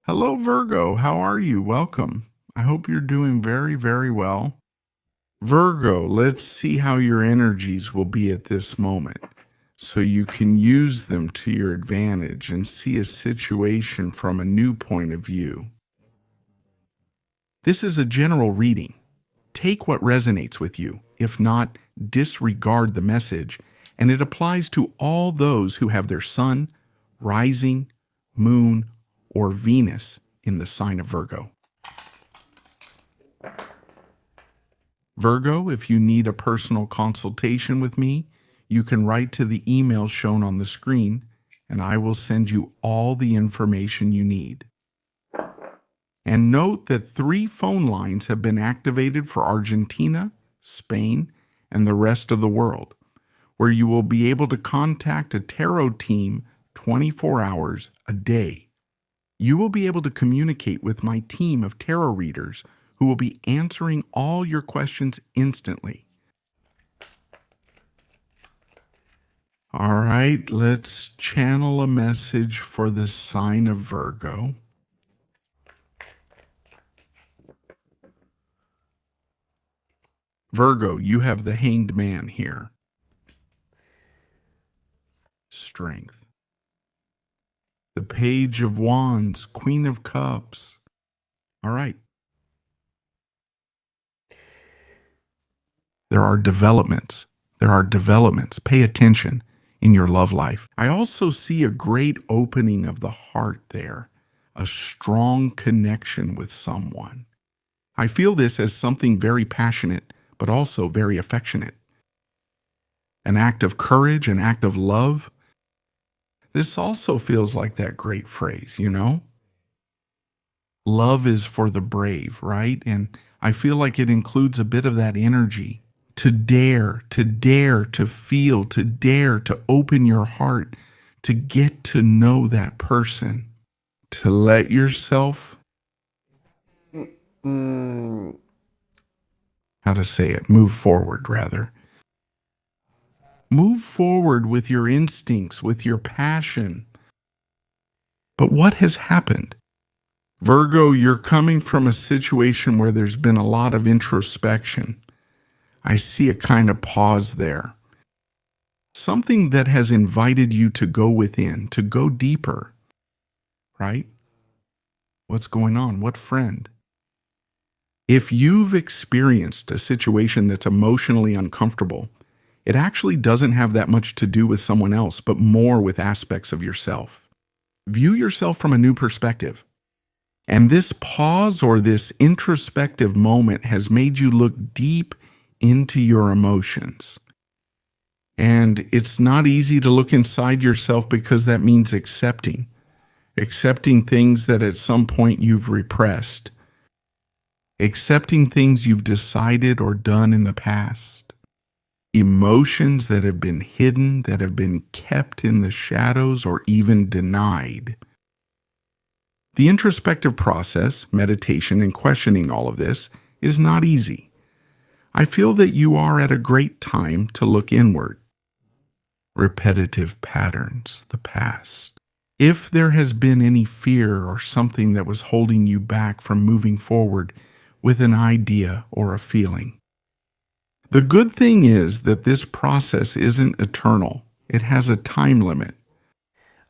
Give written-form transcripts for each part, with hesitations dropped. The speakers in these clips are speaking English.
Hello, Virgo. How are you? Welcome. I hope you're doing very, very well. Virgo, let's see how your energies will be at this moment so you can use them to your advantage and see a situation from a new point of view. This is a general reading. Take what resonates with you. If not, disregard the message, and it applies to all those who have their sun, rising, moon, or Venus in the sign of Virgo. Virgo, if you need a personal consultation with me, you can write to the email shown on the screen, and I will send you all the information you need. And note that 3 phone lines have been activated for Argentina, Spain, and the rest of the world, where you will be able to contact a tarot team 24 hours a day. You will be able to communicate with my team of tarot readers who will be answering all your questions instantly. All right, let's channel a message for the sign of Virgo. Virgo, you have the Hanged Man here. Strength. The Page of Wands, Queen of Cups. All right. There are developments. Pay attention in your love life. I also see a great opening of the heart there, a strong connection with someone. I feel this as something very passionate, but also very affectionate. An act of courage, an act of love. This also feels like that great phrase, you know? Love is for the brave, right? And I feel like it includes a bit of that energy. To dare to feel, to dare to open your heart, to get to know that person, to let yourself, how to say it, move forward rather. Move forward with your instincts, with your passion. But what has happened? Virgo, you're coming from a situation where there's been a lot of introspection. I see a kind of pause there. Something that has invited you to go within, to go deeper, right? What's going on? What friend? If you've experienced a situation that's emotionally uncomfortable, it actually doesn't have that much to do with someone else, but more with aspects of yourself. View yourself from a new perspective. And this pause or this introspective moment has made you look deep into your emotions. And it's not easy to look inside yourself because that means accepting things that at some point you've repressed, accepting things you've decided or done in the past, emotions that have been hidden, that have been kept in the shadows or even denied. The introspective process, meditation, and questioning all of this is not easy. I feel that you are at a great time to look inward. Repetitive patterns, the past. If there has been any fear or something that was holding you back from moving forward with an idea or a feeling. The good thing is that this process isn't eternal. It has a time limit.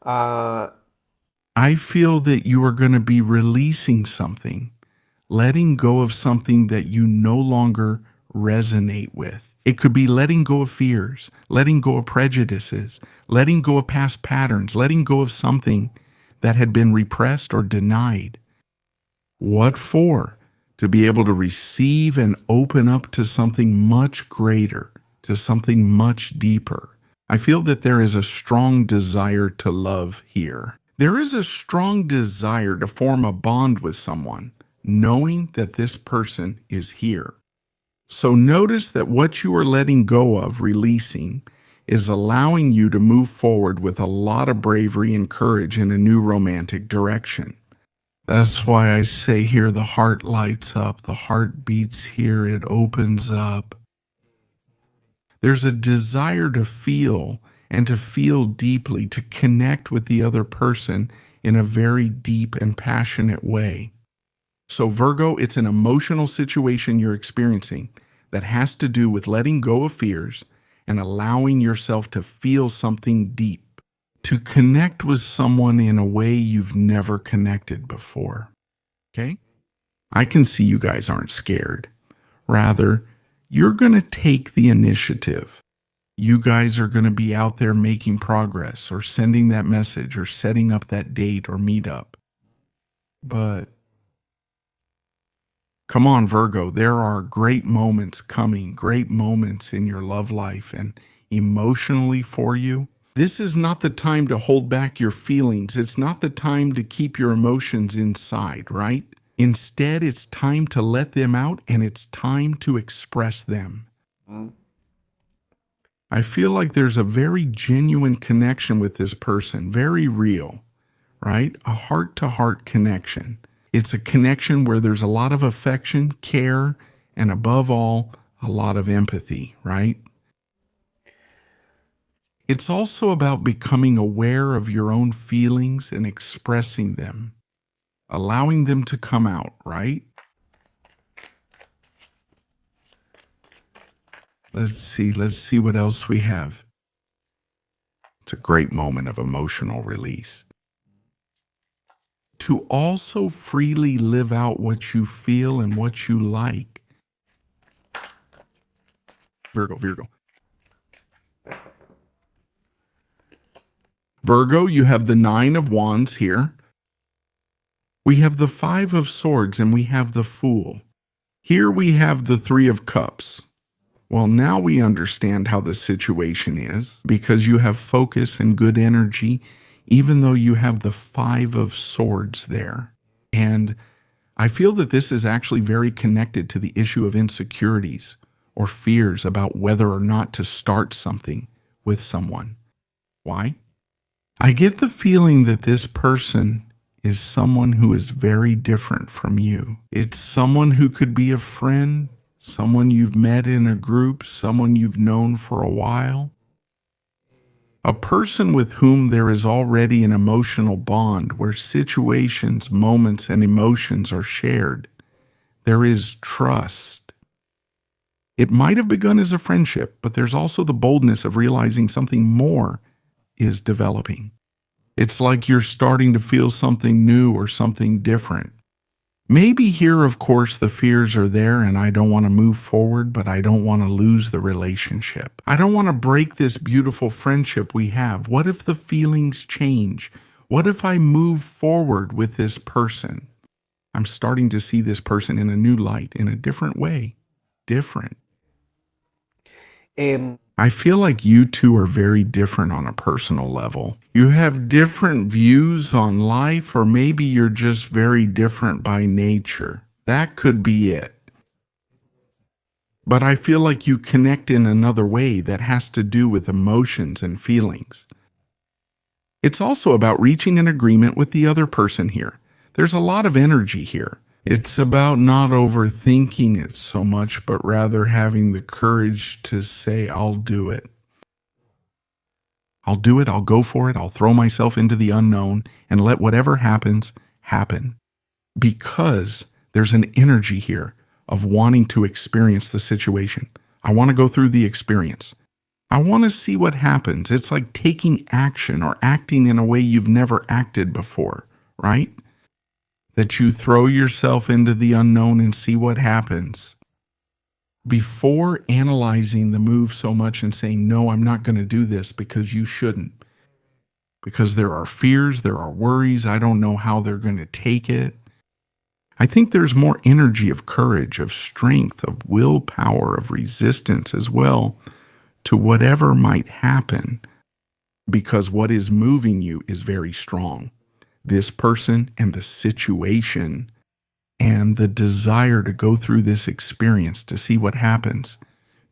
I feel that you are going to be releasing something, letting go of something that you no longer resonate with. It could be letting go of fears, letting go of prejudices, letting go of past patterns, letting go of something that had been repressed or denied. What for? To be able to receive and open up to something much greater, to something much deeper. I feel that there is a strong desire to love here. There is a strong desire to form a bond with someone, knowing that this person is here. So notice that what you are letting go of, releasing, is allowing you to move forward with a lot of bravery and courage in a new romantic direction. That's why I say here the heart lights up, the heart beats here, it opens up. There's a desire to feel and to feel deeply, to connect with the other person in a very deep and passionate way. So Virgo, it's an emotional situation you're experiencing that has to do with letting go of fears and allowing yourself to feel something deep, to connect with someone in a way you've never connected before. Okay? I can see you guys aren't scared. Rather, you're going to take the initiative. You guys are going to be out there making progress or sending that message or setting up that date or meetup. But come on, Virgo, there are great moments coming, great moments in your love life and emotionally for you. This is not the time to hold back your feelings. It's not the time to keep your emotions inside, right? Instead, it's time to let them out and it's time to express them. I feel like there's a very genuine connection with this person, very real, right? A heart-to-heart connection. It's a connection where there's a lot of affection, care, and above all, a lot of empathy, right? It's also about becoming aware of your own feelings and expressing them, allowing them to come out, right? Let's see what else we have. It's a great moment of emotional release. To also freely live out what you feel and what you like. Virgo. Virgo, you have the 9 of Wands here. We have the 5 of Swords and we have the Fool. Here we have the 3 of Cups. Well, now we understand how the situation is because you have focus and good energy, even though you have the 5 of Swords there. And I feel that this is actually very connected to the issue of insecurities or fears about whether or not to start something with someone. Why? I get the feeling that this person is someone who is very different from you. It's someone who could be a friend, someone you've met in a group, someone you've known for a while. A person with whom there is already an emotional bond where situations, moments, and emotions are shared. There is trust. It might have begun as a friendship, but there's also the boldness of realizing something more is developing. It's like you're starting to feel something new or something different. Maybe here, of course, the fears are there and I don't want to move forward, but I don't want to lose the relationship. I don't want to break this beautiful friendship we have. What if the feelings change? What if I move forward with this person? I'm starting to see this person in a new light, in a different way. Different. I feel like you two are very different on a personal level. You have different views on life, or maybe you're just very different by nature. That could be it. But I feel like you connect in another way that has to do with emotions and feelings. It's also about reaching an agreement with the other person here. There's a lot of energy here. It's about not overthinking it so much, but rather having the courage to say, I'll do it. I'll do it, I'll go for it, I'll throw myself into the unknown and let whatever happens, happen. Because there's an energy here of wanting to experience the situation. I want to go through the experience. I want to see what happens. It's like taking action or acting in a way you've never acted before, right? That you throw yourself into the unknown and see what happens. Before analyzing the move so much and saying, no, I'm not going to do this because you shouldn't. Because there are fears, there are worries, I don't know how they're going to take it. I think there's more energy of courage, of strength, of willpower, of resistance as well to whatever might happen. Because what is moving you is very strong. This person and the situation and the desire to go through this experience, to see what happens,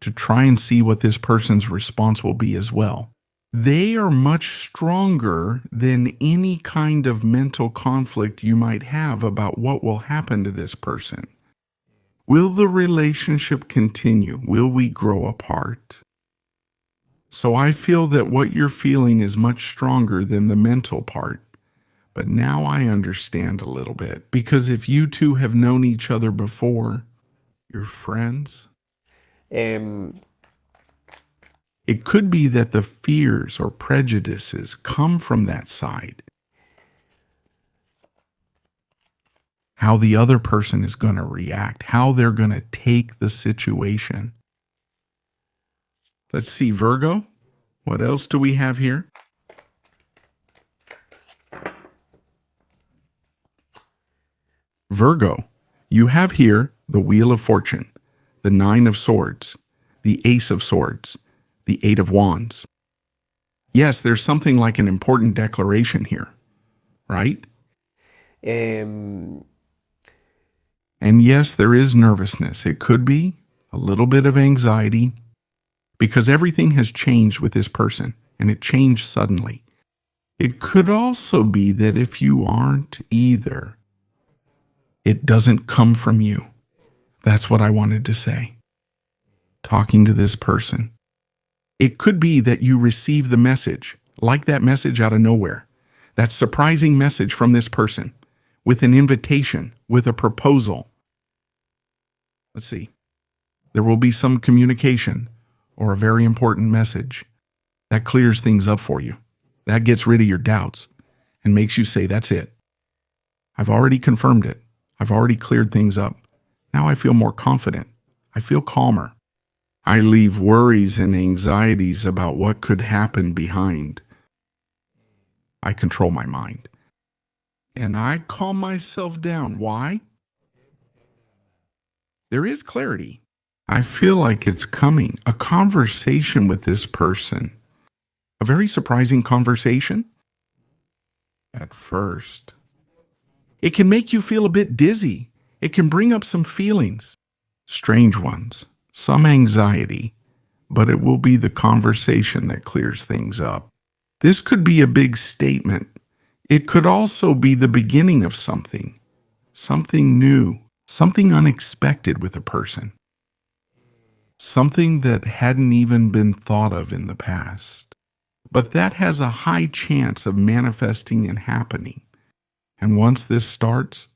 to try and see what this person's response will be as well. They are much stronger than any kind of mental conflict you might have about what will happen to this person. Will the relationship continue? Will we grow apart? So I feel that what you're feeling is much stronger than the mental part. But now I understand a little bit, because if you two have known each other before, you're friends. Em, It could be that the fears or prejudices come from that side. How the other person is going to react, how they're going to take the situation. Let's see, Virgo, what else do we have here? Virgo, you have here the Wheel of Fortune, the Nine of Swords, the Ace of Swords, the Eight of Wands. Yes, there's something like an important declaration here, right? em, And yes, there is nervousness. It could be a little bit of anxiety because everything has changed with this person and it changed suddenly. It could also be that if you aren't either, it doesn't come from you. That's what I wanted to say. Talking to this person. It could be that you receive the message, like that message out of nowhere, that surprising message from this person, with an invitation, with a proposal. Let's see. There will be some communication or a very important message that clears things up for you. That gets rid of your doubts and makes you say, that's it. I've already confirmed it. I've already cleared things up. Now I feel more confident. I feel calmer. I leave worries and anxieties about what could happen behind. I control my mind. And I calm myself down. Why? There is clarity. I feel like it's coming. A conversation with this person. A very surprising conversation. At first. It can make you feel a bit dizzy. It can bring up some feelings. Strange ones. Some anxiety. But it will be the conversation that clears things up. This could be a big statement. It could also be the beginning of something. Something new. Something unexpected with a person. Something that hadn't even been thought of in the past. But that has a high chance of manifesting and happening. And once this starts,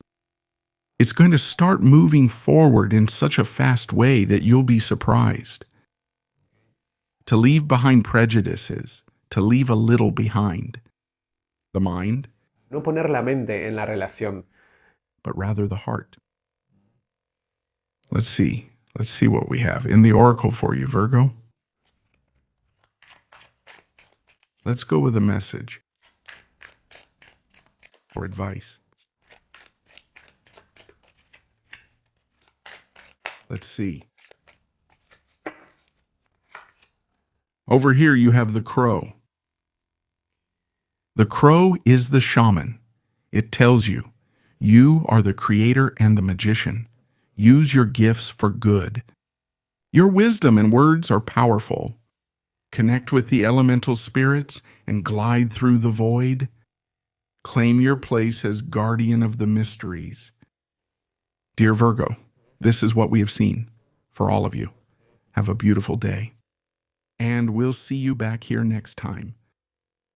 it's going to start moving forward in such a fast way that you'll be surprised. To leave behind prejudices, to leave a little behind. The mind, no poner la mente en la relación. but rather the heart. Let's see what we have in the oracle for you, Virgo. Let's go with a message or advice. Let's see. Over here you have the crow. The crow is the shaman. It tells you, you are the creator and the magician. Use your gifts for good. Your wisdom and words are powerful. Connect with the elemental spirits and glide through the void. Claim your place as guardian of the mysteries. Dear Virgo, this is what we have seen for all of you. Have a beautiful day. And we'll see you back here next time.